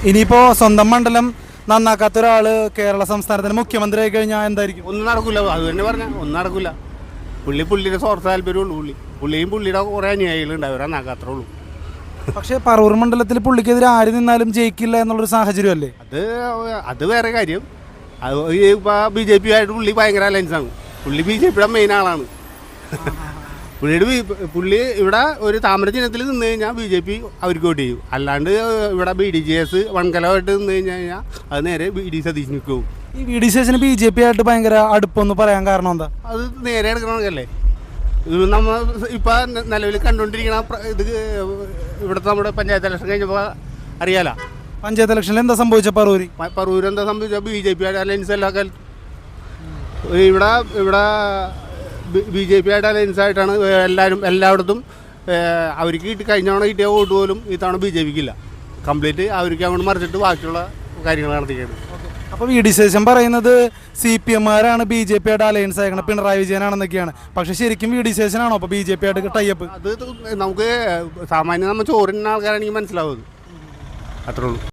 ഇനിയിപ്പോൾ സ്വന്തം മണ്ഡലം നന്നാക്കാത്ത ഒരാൾ കേരള സംസ്ഥാനത്തിന് മുഖ്യമന്ത്രി ആയി കഴിഞ്ഞാൽ എന്തായിരിക്കും? ഒന്നും നടക്കില്ല. അത് തന്നെ പറഞ്ഞാൽ ഒന്നും നടക്കില്ല. പുള്ളിയുടെ സ്വാർത്ഥ താല്പര്യമുള്ളൂ. പുള്ളിയും പുള്ളിയുടെ കുറേ അനുയായികളുണ്ട്, അവരെ നന്നാക്കാത്രേ ഉള്ളൂ. പക്ഷേ പറവൂർ മണ്ഡലത്തിൽ പുള്ളിക്കെതിരെ ആര് നിന്നാലും ജയിക്കില്ല എന്നുള്ളൊരു സാഹചര്യമല്ലേ? അത് വേറെ കാര്യം. അത് ഇപ്പോൾ BJP ആയിട്ട് പുള്ളി ഭയങ്കര അലയൻസാണ്. പുള്ളി BJPയുടെ മെയിൻ ആളാണ്. പുള്ളി ഇവിടെ ഒരു താമര ചിഹ്നത്തിൽ നിന്ന് കഴിഞ്ഞാൽ BJP അവർക്ക് വോട്ട് ചെയ്യും. അല്ലാണ്ട് ഇവിടെ BDJS വൺകലമായിട്ട് നിന്ന് കഴിഞ്ഞാൽ അത് നേരെ VD സതീശ് നിൽക്കും. ഈ VD സതീശന് BJP ആയിട്ട് ഭയങ്കര അടുപ്പൊന്ന് പറയാൻ കാരണം എന്താ? അത് നേരെ എടുക്കണമെന്നല്ലേ. നമ്മൾ ഇപ്പം നിലവിൽ കണ്ടുകൊണ്ടിരിക്കണ ഇത് ഇവിടുത്തെ നമ്മുടെ പഞ്ചായത്ത് ഇലക്ഷൻ കഴിഞ്ഞപ്പോൾ അറിയാലോ. പഞ്ചായത്ത് ഇലക്ഷനിൽ എന്താ സംഭവിച്ച പറവൂർ എന്താ സംഭവിച്ചാൽ BJP ആയിട്ട് അലയൻസ് എല്ലാ കാലത്തും ഇവിടെ BJP ആയിട്ട് അലയൻസ് ആയിട്ടാണ് എല്ലായിടത്തും അവർക്ക് കഴിഞ്ഞ തവണ കിട്ടിയ വോട്ട് പോലും ഇത്തവണ BJPക്ക് ഇല്ല. കംപ്ലീറ്റ് അവർക്ക് അങ്ങോട്ട് മറിച്ചിട്ട് ബാക്കിയുള്ള കാര്യങ്ങൾ നടത്തിയാണ്. അപ്പോൾ VD സതീശൻ പറയുന്നത് CPM ആരാണ് BJP ആയിട്ട് അലയൻസ് ആയിരിക്കണം, പിണറായി വിജയനാണെന്നൊക്കെയാണ്. പക്ഷെ ശരിക്കും VD സതീശനാണോ അപ്പോൾ BJP ആയിട്ട് ടൈപ്പ്? അത് നമുക്ക് സാമാന്യം നമ്മൾ ചോറിന് ആൾക്കാരാണെങ്കിൽ മനസ്സിലാവും. അത്രേ ഉള്ളൂ.